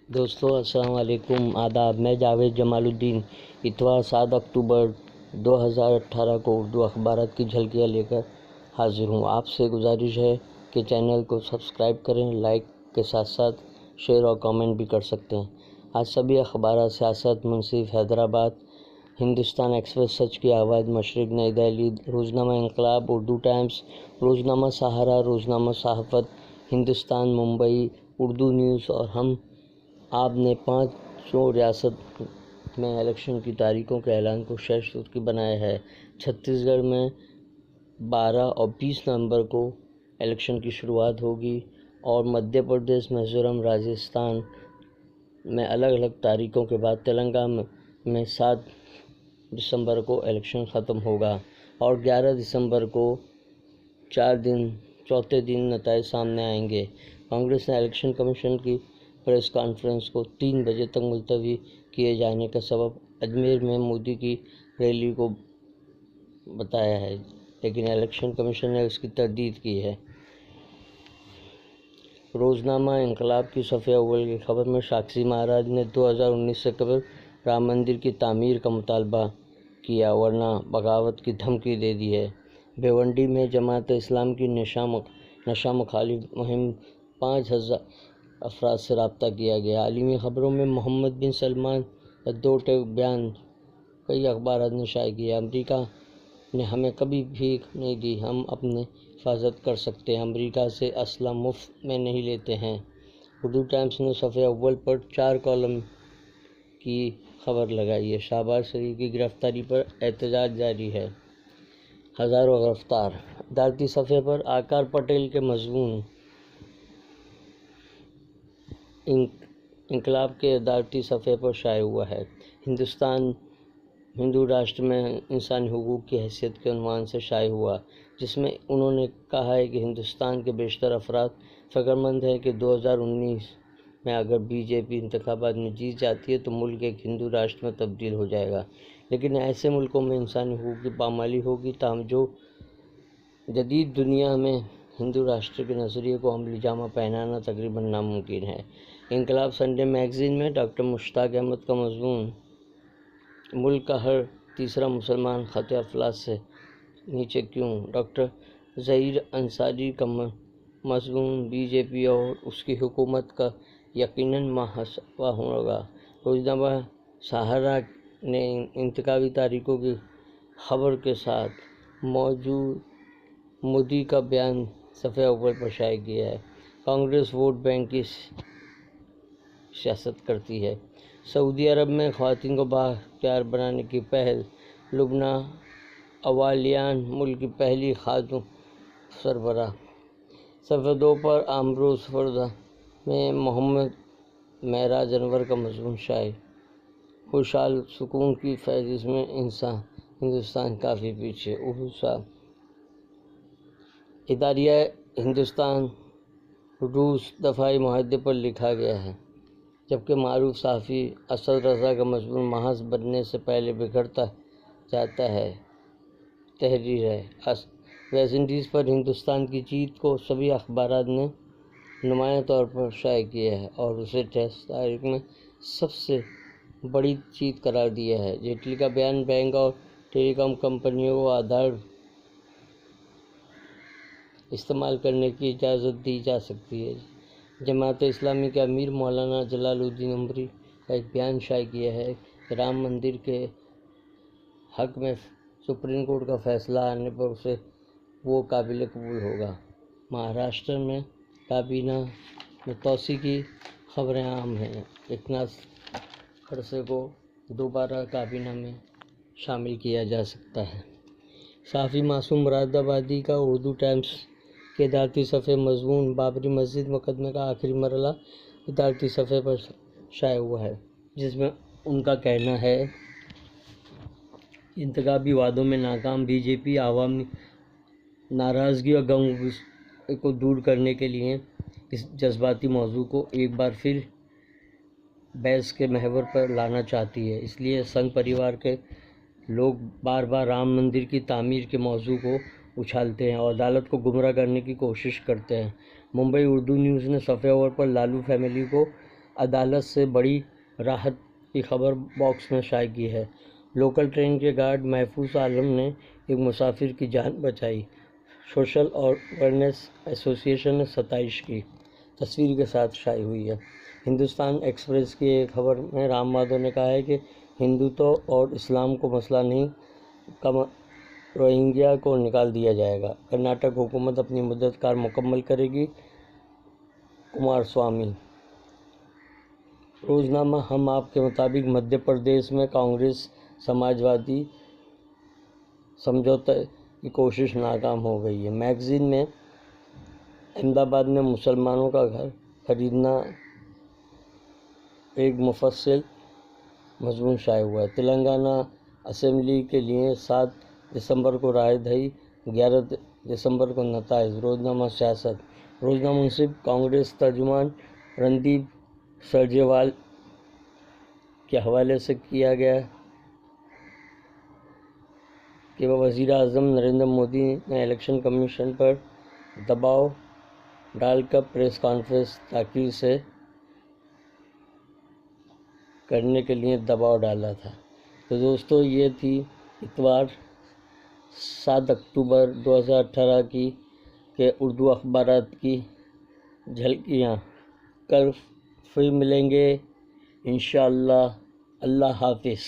دوستو السلام علیکم، آداب۔ میں جاوید جمال الدین اتوار 7 اکتوبر 2018 کو اردو اخبارات کی جھلکیاں لے کر حاضر ہوں۔ آپ سے گزارش ہے کہ چینل کو سبسکرائب کریں، لائک کے ساتھ ساتھ شیئر اور کامنٹ بھی کر سکتے ہیں۔ آج سبھی اخبارات: سیاست، منصف، حیدرآباد، ہندوستان ایکسپریس، سچ کی آواز، مشرق، نئی دہلی، روزنامہ انقلاب، اردو ٹائمز، روزنامہ سہارا، روزنامہ صحافت ہندوستان، ممبئی، اردو نیوز اور ہم آپ نے 5 ریاست میں الیکشن کی تاریخوں کے اعلان کو شہ سرخی بنایا ہے۔ چھتیس گڑھ میں 12 اور 20 نومبر کو الیکشن کی شروعات ہوگی اور مدھیہ پردیش، میزورم، راجستھان میں الگ الگ تاریخوں کے بعد تلنگانہ میں 7 دسمبر کو الیکشن ختم ہوگا اور 11 دسمبر کو چوتھے دن نتائج سامنے آئیں گے۔ کانگریس نے الیکشن کمیشن کی پریس کانفرنس کو 3 بجے تک ملتوی کیے جانے کا سبب اجمیر میں مودی کی ریلی کو بتایا ہے، لیکن الیکشن کمیشن نے اس کی تردید کی ہے۔ روزنامہ انقلاب کی صفحہ اول کی خبر میں ساکشی مہاراج نے 2019 سے قبل رام مندر کی تعمیر کا مطالبہ کیا ورنہ بغاوت کی دھمکی دے دی ہے۔ بھیونڈی میں جماعت اسلامی کی نشہ مخالف مہم 5000 افراد سے رابطہ کیا گیا۔ عالمی خبروں میں محمد بن سلمان کا 2 ٹیک بیان کئی اخبارات نے شائع کیا۔ امریکہ نے ہمیں کبھی بھیک نہیں دی، ہم اپنی حفاظت کر سکتے ہیں، امریکہ سے اسلحہ مفت میں نہیں لیتے ہیں۔ اردو ٹائمز نے صفحہ اول پر 4 کالم کی خبر لگائی ہے۔ شہباز شریف کی گرفتاری پر احتجاج جاری ہے، ہزاروں گرفتار۔ ادارتی صفحے پر آکار پٹیل کے مضمون۔ انقلاب کے ادارتی صفحے پر شائع ہوا ہے۔ ہندوستان ہندو راشٹر میں انسانی حقوق کی حیثیت کے عنوان سے شائع ہوا، جس میں انہوں نے کہا ہے کہ ہندوستان کے بیشتر افراد فکرمند ہیں کہ 2019 میں اگر بی جے پی انتخابات میں جیت جاتی ہے تو ملک ایک ہندو راشٹر میں تبدیل ہو جائے گا، لیکن ایسے ملکوں میں انسانی حقوق کی پامالی ہوگی۔ تاہم جدید دنیا میں ہندو راشٹر کے نظریے کو عملی جامہ پہنانا تقریباً ناممکن ہے۔ انقلاب سنڈے میگزین میں ڈاکٹر مشتاق احمد کا مضمون۔ ملک کا ہر تیسرا مسلمان خط افلاس سے نیچے کیوں؟ ڈاکٹر ظہیر انصاری کا مضمون۔ بی جے پی اور اس کی حکومت کا یقیناً محاسبہ ہوگا۔ روزنامہ سہارا نے انتخابی تاریخوں کی خبر کے ساتھ مودی کا بیان صفحہ اول پر شائع کیا ہے۔ کانگریس ووٹ بینک کی سیاست کرتی ہے۔ سعودی عرب میں خواتین کو بااختیار بنانے کی پہل۔ لبنہ اوالیان ملک کی پہلی خاتون سربراہ۔ صفحہ 2 پر امروز فردا میں محمد معراج انور کا مضمون شائع۔ خوشحال سکون کی فہرست میں ہندوستان کافی پیچھے۔ اداریہ ہندوستان روس دفاعی معاہدے پر لکھا گیا ہے، جبکہ معروف صحافی اسد رضا کا مضمون محاذ بننے سے پہلے بگڑتا جاتا ہے۔ تحریر ہے۔ ویسٹ انڈیز پر ہندوستان کی جیت کو سبھی اخبارات نے نمایاں طور پر شائع کیا ہے اور اسے ٹیسٹ تاریخ میں سب سے بڑی جیت قرار دیا ہے۔ جیٹلی کا بیان۔ بینک اور ٹیلی کام کمپنیوں کو آدھار استعمال کرنے کی اجازت دی جا سکتی ہے۔ جماعت اسلامی کے امیر مولانا جلال الدین عمری کا ایک بیان شائع کیا ہے کہ رام مندر کے حق میں سپریم کورٹ کا فیصلہ آنے پر اسے وہ قابل قبول ہوگا۔ مہاراشٹر میں کابینہ میں توسیع کی خبریں عام ہیں۔ ایکناتھ کھڑسے کو دوبارہ کابینہ میں شامل کیا جا سکتا ہے۔ صحافی معصوم مراد آبادی کا اردو ٹائمز کے ادارتی صفحے مضمون۔ بابری مسجد مقدمے کا آخری مرحلہ ادارتی صفحے پر شائع ہوا ہے، جس میں ان کا کہنا ہے انتخابی وعدوں میں ناکام بی جے پی عوامی ناراضگی اور غم کو دور کرنے کے لیے اس جذباتی موضوع کو ایک بار پھر بحث کے محور پر لانا چاہتی ہے۔ اس لیے سنگھ پریوار کے لوگ بار بار رام مندر کی تعمیر کے موضوع کو اچھالتے ہیں اور عدالت کو گمراہ کرنے کی کوشش کرتے ہیں۔ ممبئی اردو نیوز نے صفحہ اول پر لالو فیملی کو عدالت سے بڑی راحت کی خبر باکس میں شائع کی ہے۔ لوکل ٹرین کے گارڈ محفوظ عالم نے ایک مسافر کی جان بچائی۔ سوشل اویئرنیس ایسوسی ایشن نے 27 کی تصویر کے ساتھ شائع ہوئی ہے۔ ہندوستان ایکسپریس کی ایک خبر میں رام مادھو نے کہا ہے کہ ہندوتو اور اسلام کو مسئلہ نہیں، روہنگیا کو نکال دیا جائے گا۔ کرناٹک حکومت اپنی مدت کار مکمل کرے گی، کمار سوامی۔ روزنامہ ہم آپ کے مطابق مدھیہ پردیش میں کانگریس سماجوادی سمجھوتے کی کوشش ناکام ہو گئی ہے۔ میگزین میں احمد آباد میں مسلمانوں کا گھر خریدنا ایک مفصل مضمون شائع ہوا ہے۔ تلنگانہ اسمبلی کے لیے 7 دسمبر کو رائے دہی، 11 دسمبر کو نتائج۔ روزنامہ سیاست، روزنامہ منصف، کانگریس ترجمان رندیپ سرجیوال کے حوالے سے کیا گیا کہ وزیر اعظم نریندر مودی نے الیکشن کمیشن پر دباؤ ڈال کر پریس کانفرنس تاخیر سے کرنے کے لیے دباؤ ڈالا تھا۔ تو دوستو یہ تھی اتوار 7 اکتوبر 2018 کی کے اردو اخبارات کی جھلکیاں۔ کل پھر ملیں گے انشاءاللہ۔ اللہ حافظ۔